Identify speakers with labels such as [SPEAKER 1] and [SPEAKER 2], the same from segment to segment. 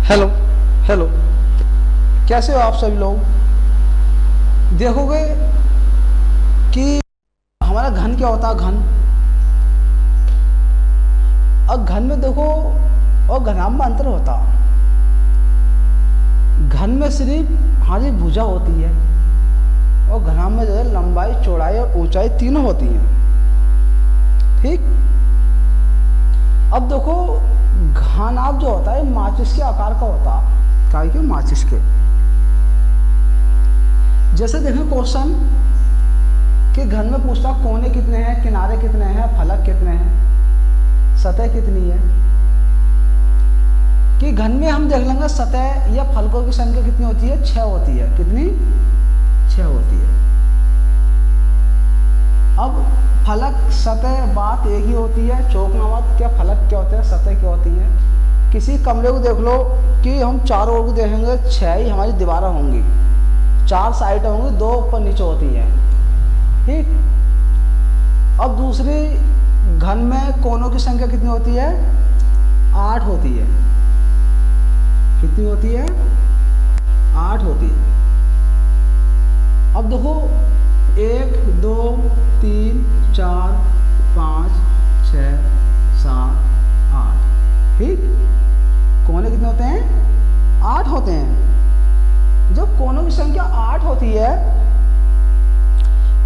[SPEAKER 1] Hello hello, कैसे हो आप सभी लोग। देखोगे कि हमारा घन क्या होता है। घन, और घन में देखो और घनाभ में अंतर होता। घन में सिर्फ हमारी भुजा होती है और घनाभ में जो है लंबाई, चौड़ाई और ऊंचाई तीनों होती हैं। ठीक। अब देखो घनाभ जो होता है माचिस के आकार का होता है। क्या है? माचिस के। जैसे देखें क्वेश्चन कि घन में पूछता कोने कितने हैं, किनारे कितने हैं, फलक कितने हैं, सतह कितनी है। कि घन में हम देख लेंगे सतह या फलकों की संख्या कितनी होती है, 6 होती है। कितनी? 6 होती है। अब फलक सतह बात एक ही होती है। चौकना बात क्या, फलक क्या होते हैं, सतह क्या होती है। किसी कमरे को देख लो कि हम चारों ओर को देखेंगे 6 ही हमारी दीवारें होंगी, 4 साइड होंगी, 2 ऊपर नीचे होती हैं। ठीक। अब दूसरी घन में कोनों की संख्या कितनी होती है, 8 होती है। कितनी होती है? 8 होती है। अब देखो 1 2 3 4 5 6 7 8। ठीक। कोने कितने होते हैं? 8 होते हैं। जब कोनों की संख्या 8 होती है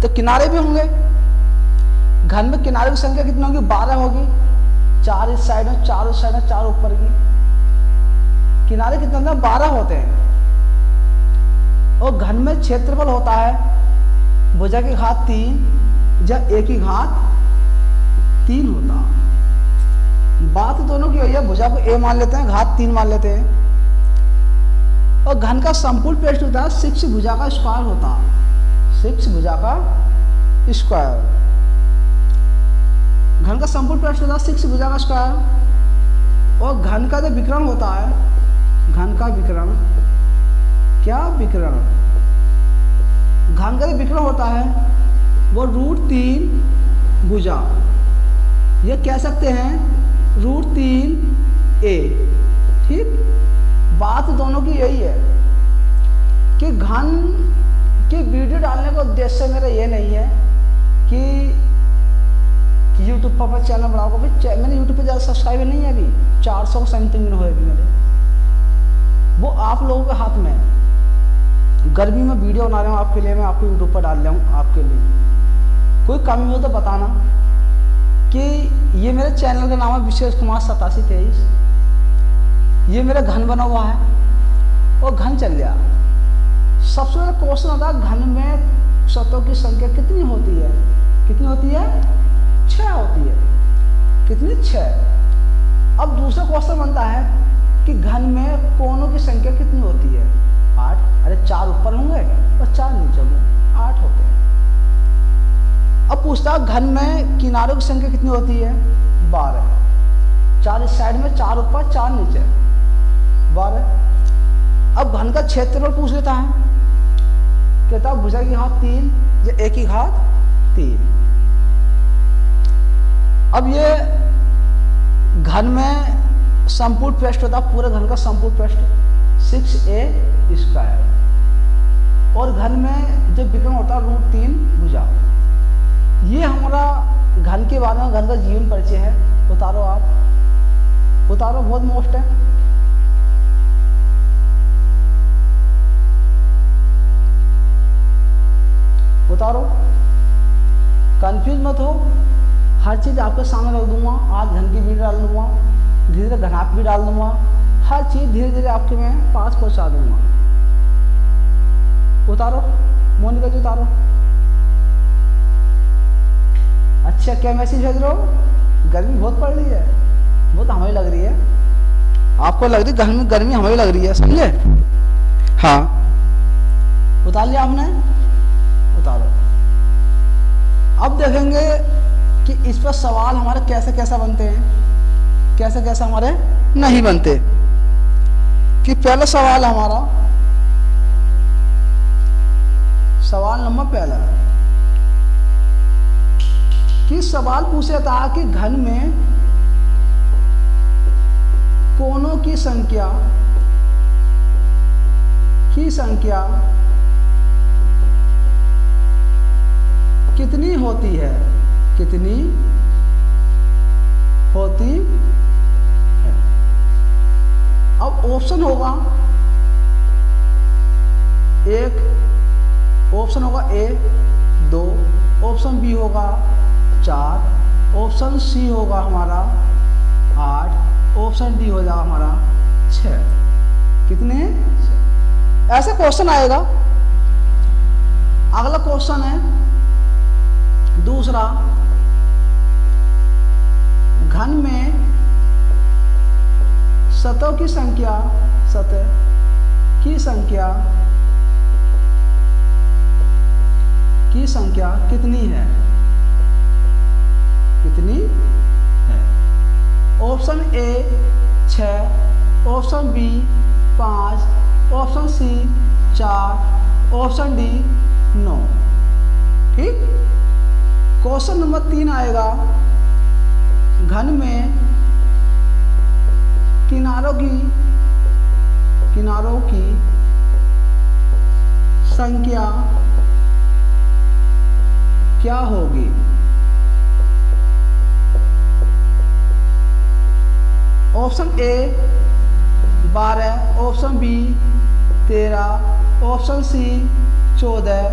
[SPEAKER 1] तो किनारे भी होंगे। घन में किनारे की संख्या कितनी होगी? 12 होगी। 4 इस साइड में, 4 उस साइड में, 4 ऊपर की। किनारे कितने होते हैं? 12 होते हैं। और घन में क्षेत्रफल होता है भुजा की घात 3 या एक ही घात 3 होता। बात दोनों की हुई है, भुजा को a मान लेते हैं, घात 3 मान लेते हैं। और घन का संपूर्ण पृष्ठ होता है 6 भुजा का स्क्वायर होता। 6 भुजा का स्क्वायर। घन का संपूर्ण पृष्ठ होता है 6 भुजा का स्क्वायर। और घन का जो विकर्ण होता है, घन का विकर्ण, क्या विकर्ण, घन का जो विकर्ण होता है वो √3 भुजा, ये कह सकते हैं √3a। ठीक। बात दोनों की यही है कि घन की वीडियो डालने का उद्देश्य मेरा ये नहीं है कि यूट्यूब पर चैनल बढ़ाओगे। भाई मैंने यूट्यूब पे ज़्यादा सब्सक्राइबर नहीं है, अभी 400 समथिंग में हुए अभी मेरे। वो आप लोगों के हाथ में है। गर्मी में वीडियो बना रहा हूँ आपके लिए, मैं आपको यूट्यूब पर डाल रहा हूँ आपके लिए। कोई कमी हो तो बताना। कि ये मेरे चैनल का नाम है विशेष कुमार 8723। ये मेरा घन बना हुआ है और घन चल गया। सबसे बड़ा क्वेश्चन आता है घन में सतहों की संख्या कितनी होती है। कितनी होती है? 6 होती है। कितनी? 6। अब दूसरा क्वेश्चन बनता है कि घन में कोनों की संख्या कितनी होती है? 8। अरे 4 ऊपर होंगे और 4 नीचे होंगे, 8 होते हैं। अब पूछता है घन में किनारों की संख्या कितनी होती है? 12। 4 इस साइड में, 4 ऊपर, 4 नीचे, 12। अब घन का क्षेत्रफल पूछ लेता है। कहता है भुजा की घात 3 या एक ही घात 3। अब ये घन में संपूर्ण पृष्ठ होता है, पूरे घन का संपूर्ण पृष्ठ 6a²। और घन में जो विकर्ण होता है √3 भुजा। ये हमारा घन के बारे में, घन का जीवन परिचय है। उतारो आप, उतारो, बहुत मोस्ट है। उतारो, कंफ्यूज मत हो। हर चीज आपके सामने रख दूंगा। आज घन की भी डाल दूंगा, धीरे धीरे घनाभ भी डाल दूंगा। हर चीज धीरे धीरे आपके मैं पास पहुंचा दूंगा। उतारो मोनिका जी, उतारो। अच्छा, क्या मैसेज भेज रहे हो? गर्मी बहुत पड़ रही है। वो तो हमें लग रही है, आपको लग रही है गर्मी हमें लग रही है, समझे? हाँ, उतार लिया आपने? उतारो। अब देखेंगे कि इस पर सवाल हमारे कैसे कैसे बनते हैं, कैसे कैसे हमारे नहीं बनते। कि पहला सवाल हमारा, सवाल नंबर पहला, कि सवाल पूछा था कि घन में कोनों की संख्या की संख्या कितनी होती है, कितनी होती है। अब ऑप्शन होगा, एक ऑप्शन होगा ए 2, ऑप्शन बी होगा 4, ऑप्शन सी होगा हमारा 8, ऑप्शन डी हो जाएगा हमारा 6। कितने? 6। ऐसे क्वेश्चन आएगा। अगला क्वेश्चन है दूसरा, घन में सतहों की संख्या, सतह की संख्या कितनी है, कितनी है। Option A 6, option B 5, option C 4, option D 9। ठीक। क्वेश्चन नंबर 3 आएगा, घन में किनारों की संख्या क्या होगी। Option A 12, option B 13, option C 14,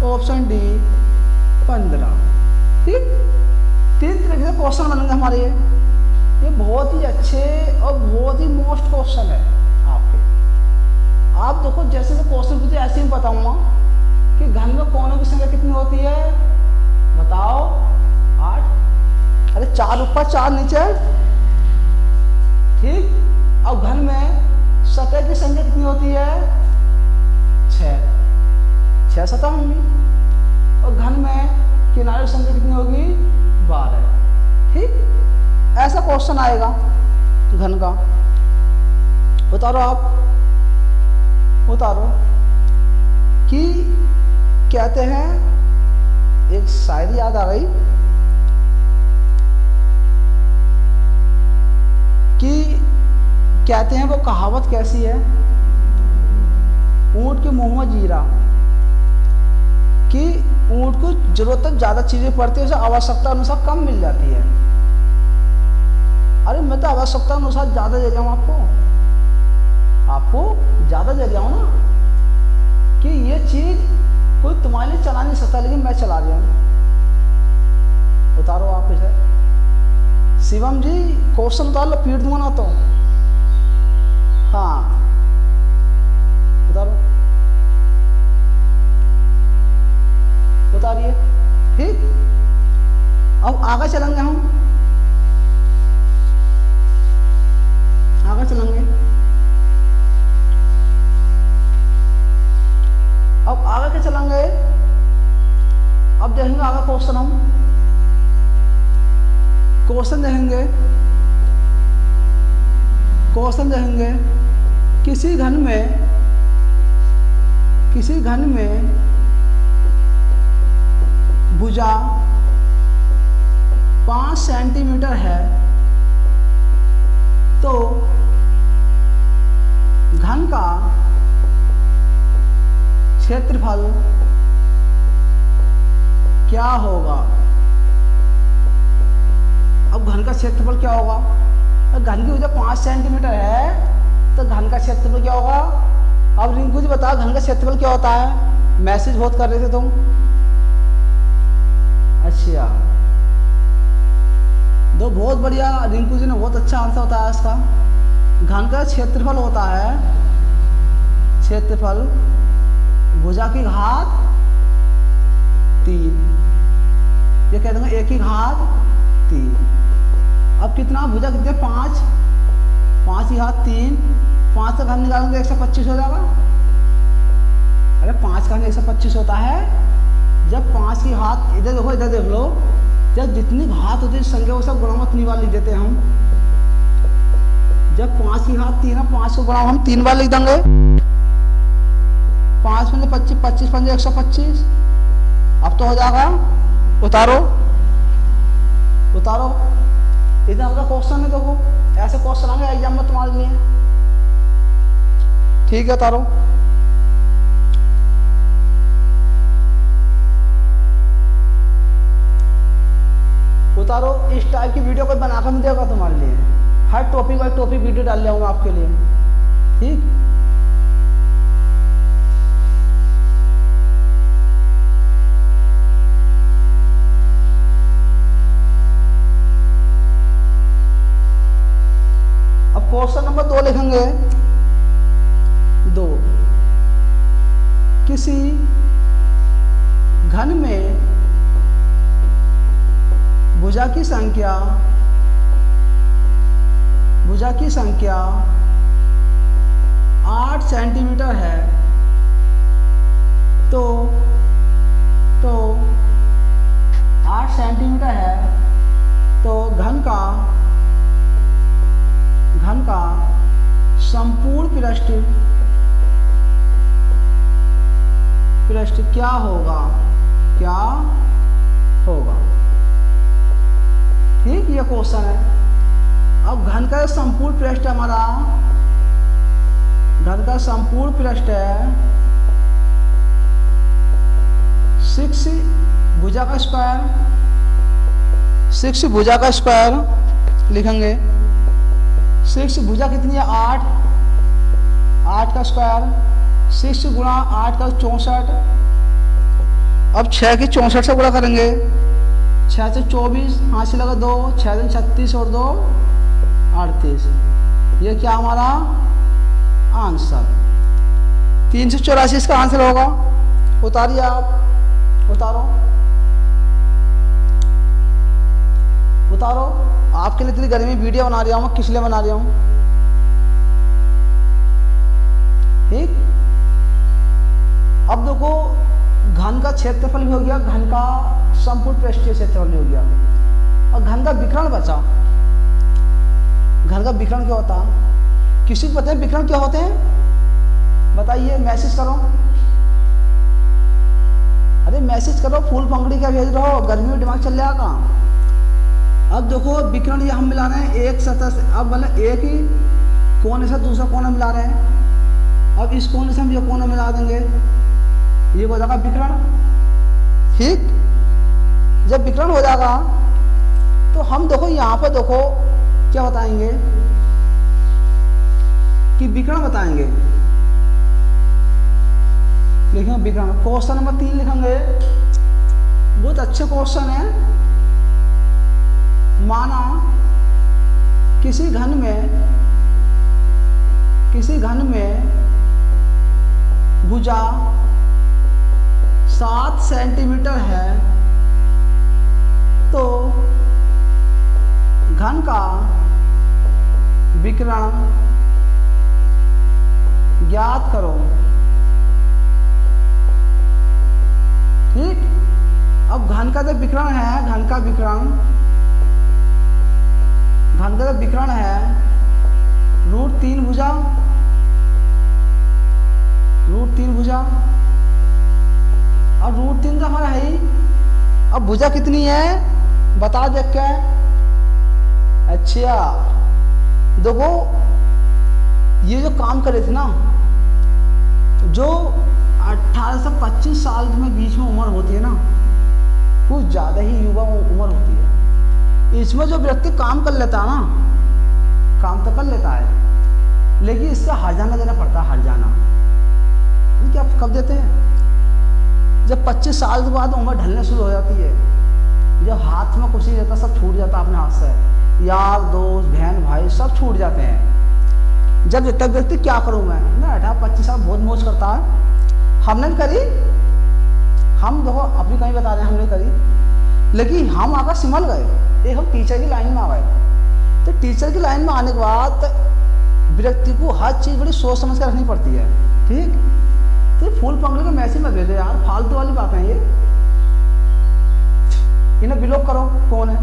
[SPEAKER 1] option D 15। ठीक। 3 तरीके से क्वेश्चन बनेंगे हमारे। ये बहुत ही अच्छे और बहुत ही मोस्ट क्वेश्चन है आपके। आप देखो जैसे क्वेश्चन पूछे ऐसे ही बताऊंगा कि घन में कोनों की संख्या कितनी होती है, बताओ। 8। अरे 4 ऊपर 4 नीचे। ठीक। अब घन में सतह की संख्या कितनी होती है, 6 सतह होंगी। और घन में किनारे की संख्या कितनी होगी, 12। ठीक। ऐसा क्वेश्चन आएगा घन का। उतारो, आप उतारो। कि कहते हैं, एक शायरी याद आ गई कि कहते हैं, वो कहावत कैसी है, ऊंट के मुंह में जीरा, कि ऊंट को जरूरत तक ज्यादा चीजें पड़ती है, उसे आवश्यकता अनुसार कम मिल जाती है। अरे मैं तो आवश्यकता अनुसार ज्यादा दे जाऊं आपको ज्यादा दे जाऊं ना, कि ये चीज कोई तुम्हारे लिए चला नहीं सकता, लेकिन मैं चला रहा हूं। उतारो आप इसे। शिवम जी क्वेश्चन उतार लो, पीट दूंगा ना तो। हाँ उतारो, उतारिए। ठीक। अब आगे चलेंगे, हम आगे चलेंगे। अब आगे क्या चलेंगे, अब देखेंगे आगे क्वेश्चन। हम क्वेश्चन देखेंगे। किसी घन में भुजा 5 सेंटीमीटर है, तो घन का क्षेत्रफल क्या होगा। अब घन का क्षेत्रफल क्या होगा, घन की भुजा 5 सेंटीमीटर है, तो घन का क्षेत्रफल क्या होगा। अब रिंकू जी बताओ, घन का क्षेत्रफल क्या होता है। मैसेज बहुत कर रहे थे तुम। अच्छा, दो बहुत बढ़िया, रिंकू जी ने बहुत अच्छा आंसर बताया इसका। घन का क्षेत्रफल होता है, क्षेत्रफल भुजा की घात 3, ये कह दूंगा 1 की घात 3। अब कितना, भुजा कितने, 5 की घात 3, 5 का घन निकालेंगे 125 हो जाएगा। अरे 5 का घन 125 होता है जब 5 की घात, इधर देखो, इधर देख लो, जब जितनी घात होती है संख्या वो सब गुणा में 3 बार लिख देते हैं हम। जब 5 की घात 3 है, 5 को गुणा हम 3 बार लिख देंगे। 5 पंजे 25, 25 पंजे 125। अब तो हो जाएगा। उतारो, इतना का क्वेश्चन है। देखो ऐसे क्वेश्चन आएंगे एग्जाम में तुम्हारे लिए। ठीक है, उतारो। उतारो। इस टाइप की वीडियो कोई बनाकर नहीं देगा तुम्हारे लिए, हर टॉपिक वाइज टॉपिक वीडियो डाल जाऊंगा आपके लिए, ठीक। अब क्वेश्चन नंबर 2 लिखेंगे। 2, किसी घन में भुजा की संख्या 8 सेंटीमीटर है, तो 8 सेंटीमीटर है, तो घन का संपूर्ण पृष्ठ क्या होगा, ठीक। ये क्वेश्चन है। अब घन का संपूर्ण पृष्ठ हमारा, घन का संपूर्ण पृष्ठ है 6 भुजा का स्क्वायर, 6 भुजा का स्क्वायर लिखेंगे। 6 भुजा कितनी है 8, 8 का स्क्वायर, 6 गुणा 8 का 64। अब 6 की 64 से गुणा करेंगे, 6 से 24, 5 से लगा 2, 6 से 36 और 2 38। ये क्या हमारा आंसर। 384 इसका आंसर होगा। उतारिए आप, उतारो। आपके लिए इतनी गर्मी वीडियो बना रहा हूँ, किस लिए बना रहा हूँ, ठीक। अब देखो घन का क्षेत्रफल भी हो गया, घन का संपूर्ण पृष्ठीय क्षेत्रफल भी हो गया, और घन का विकर्ण बचा। घन का विकर्ण क्या होता है, किसी को पता है विकर्ण क्या होते हैं? बताइए, मैसेज करो। अरे मैसेज करो, फूल पंखड़ी क्या भेज रहे हो, गर्मी में दिमाग चल जाएगा। अब देखो विकर्ण ये हम मिला रहे हैं एक सतह से, अब मतलब एक ही कोने से दूसरा कोना मिला रहे हैं। अब इस कोने से हम ये कोना मिला देंगे, ये हो जाएगा विकर्ण, ठीक। जब विकर्ण हो जाएगा तो हम देखो यहाँ पर देखो क्या बताएंगे कि विकर्ण बताएंगे, लिखेंगे विकर्ण। क्वेश्चन नंबर 3 लिखेंगे, बहुत अच्छे क्वेश्चन है। माना किसी घन में भुजा 7 सेंटीमीटर है, तो घन का विकर्ण ज्ञात करो, ठीक। अब घन का जो विकर्ण है, घन का विकर्ण है √3 भुजा, और √3 तो हमारा है ही। अब भुजा कितनी है बता देख के। अच्छा देखो, ये जो काम करे थे ना, जो 18 से 25 साल में बीच में उम्र होती है ना, कुछ ज़्यादा ही युवा उम्र होती है। इसमें जो व्यक्ति काम कर लेता है ना, काम तो कर लेता है, लेकिन इसका हर्जाना देना पड़ता है, हर्जाना। क्या कब देते हैं? जब 25 साल के बाद उम्र ढलने शुरू हो जाती है, जब हाथ में कुछ नहीं रहता, सब छूट जाता अपने हाथ से, यार दोस्त बहन भाई सब छूट जाते हैं। जब तब व्यक्ति क्या करूँ मैं ना, 18-25 साल बहुत मौज करता है। हमने करी, हम देखो अपनी कहीं बता रहे हैं, हमने करी, लेकिन हम आकर सिमल गए। एक हम टीचर की लाइन में आ गए, तो टीचर की लाइन में आने के बाद व्यक्ति को हर चीज़ बड़ी सोच समझ कर रखनी पड़ती है, ठीक। तो फूल पंखड़ी को मैसेज मत भेजो यार, फालतू वाली बात है ये। इन्हें ब्लॉक करो, कौन है,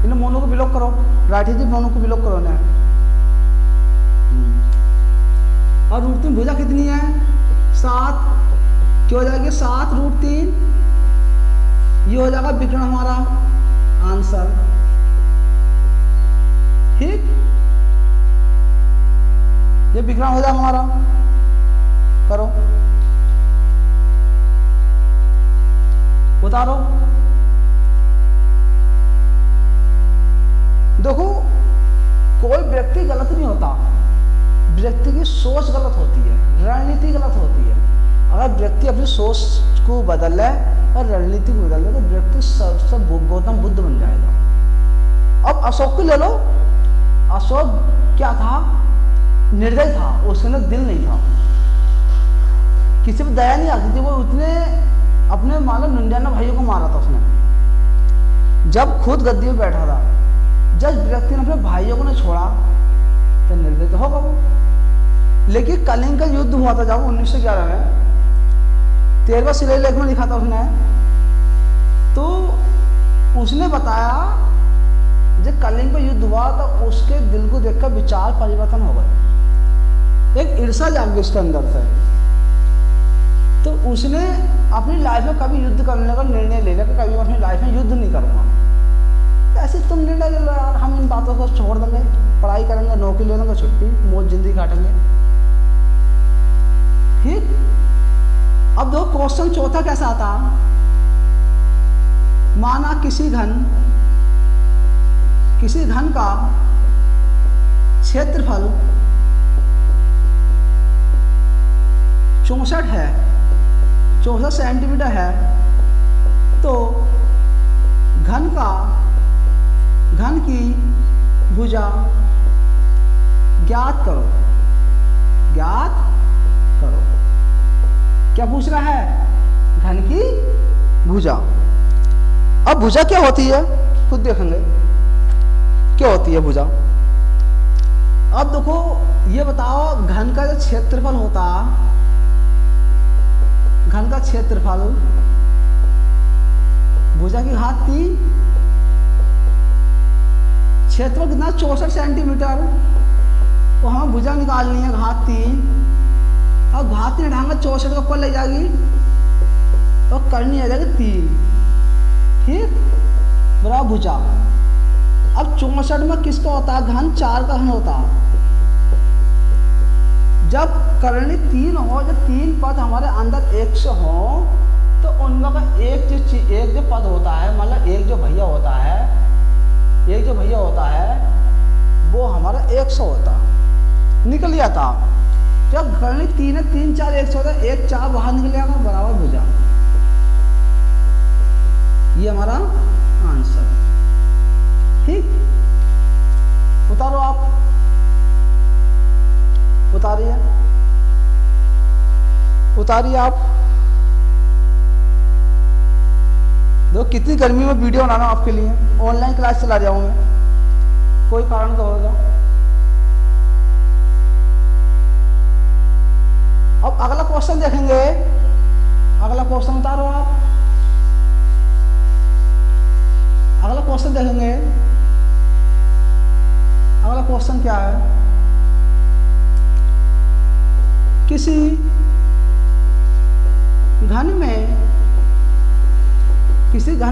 [SPEAKER 1] इन्हें मोनू को ब्लॉक करो, राठी जी मोनू को ब्लॉक करो इन्हें। और √3 भुजा कितनी है 7, क्या हो जाएगी 7 √3, ये हो जाएगा विकर्ण हमारा आंसर, ठीक। ये विकर्ण हो जाएगा हमारा। करो, उतारो। देखो कोई व्यक्ति गलत नहीं होता, व्यक्ति की सोच गलत होती है, रणनीति गलत होती है। अगर व्यक्ति अपनी सोच को बदल ले और रणनीति को बदल ले तो व्यक्ति सब गौतम बुद्ध बन जाएगा। अब अशोक को ले लो, अशोक क्या था? निर्दय था, उसके अंदर दिल नहीं था, किसी पर दया नहीं आती थी। वो उतने अपने मालूम 99 भाइयों को मारा था उसने, जब खुद गद्दी में बैठा था। जब व्यक्ति ने अपने भाइयों को नहीं छोड़ा तो निर्दय तो होगा वो। लेकिन कलिंग का युद्ध हुआ था जब 1911 में, 13वां शिलालेख में लिखा था उसने, तो उसने बताया जब कलिंग पर युद्ध हुआ तो उसके दिल को देखकर विचार परिवर्तन हो गए, एक ईर्ष्या जाग गई उसके अंदर से। तो उसने अपनी लाइफ में कभी युद्ध करने का निर्णय ले लिया कि कभी अपनी लाइफ में युद्ध नहीं करूंगा। ऐसे तुम निर्णय ले लो यार, हम इन बातों को छोड़ देंगे, पढ़ाई करेंगे, नौकरी ले लेंगे, छुट्टी, मौज जिंदगी काटेंगे। ठीक। अब दो क्वेश्चन चौथा कैसा आता? माना किसी घन का क्षेत्रफल 64 है, 64 सेंटीमीटर है, तो घन की भुजा ज्ञात करो। क्या पूछ रहा है? घन की भुजा। अब भुजा क्या होती है खुद देखेंगे, क्या होती है भुजा। अब देखो ये बताओ, घन का जो क्षेत्रफल होता, घन का क्षेत्रफल, भुजा की घात 3, क्षेत्रफल कितना? 64 सेंटीमीटर। तो हमें भुजा निकालनी है घात 3, और घात 3 ढांगा 64 को ऊपर ले जाएगी और करनी आ जाएगी 3। ठीक, बराबर भुजा। अब 64 में किसका होता है? घन 4 का घन होता। जब करनी 3 हो, जब 3 पद हमारे अंदर 100 हो, तो उनमें का एक जो पद होता है, मतलब एक जो भैया होता है, वो हमारा 100 होता, निकल जाता। जब करनी 3 है, 3 4 100 होता है, 1 4 बाहर निकल जाएगा, बराबर भुजा। ये हमारा आंसर। ठीक, उतारो आप, उतारिए आप। देखो कितनी गर्मी में वीडियो बनाना आपके लिए, ऑनलाइन क्लास चला रहा हूं मैं, कोई कारण तो होगा। अब अगला क्वेश्चन देखेंगे, अगला क्वेश्चन उतारो आप, अगला क्वेश्चन देखेंगे। अगला क्वेश्चन क्या है? किसी घन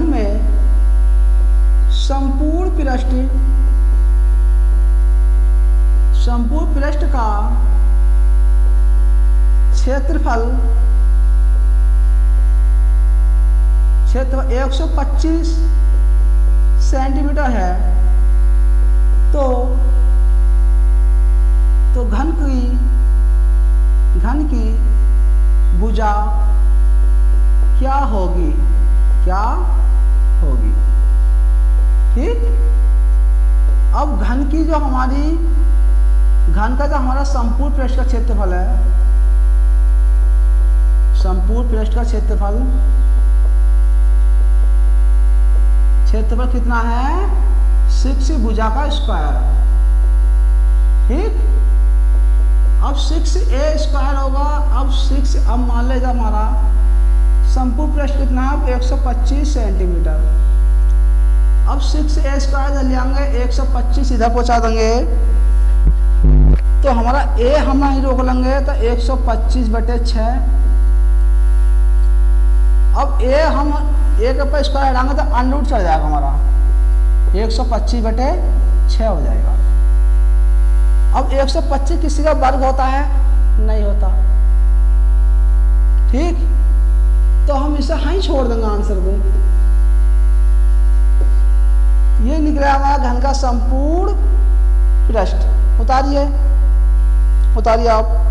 [SPEAKER 1] में संपूर्ण पृष्ठ का क्षेत्रफल 125 सेंटीमीटर है, तो घन की भुजा क्या होगी? ठीक। अब घन की जो हमारी घन का जो हमारा संपूर्ण पृष्ठ का क्षेत्रफल है, संपूर्ण पृष्ठ का क्षेत्रफल कितना है? 6 भुजा का स्क्वायर। ठीक। अब 6a स्क्वायर होगा। अब मान लीजिए हमारा संपूर्ण पृष्ठ कितना है? 125 सेंटीमीटर। अब 6a स्क्वायर ले आएंगे, 125 इधर पहुंचा देंगे, तो हमारा a हम नहीं रोक लेंगे, तो 125/6। अब हम a के ऊपर स्क्वायर हटाएंगे तो अंडर चढ़ जाएगा, हमारा 125/6 हो जाएगा। अब 125 किसी का वर्ग होता है? नहीं होता। ठीक, तो हम इसे हाँ ही छोड़ देंगे आंसर को। ये निकला गया हमारा घन का संपूर्ण पृष्ठ। उतारिए, उतारिए आप।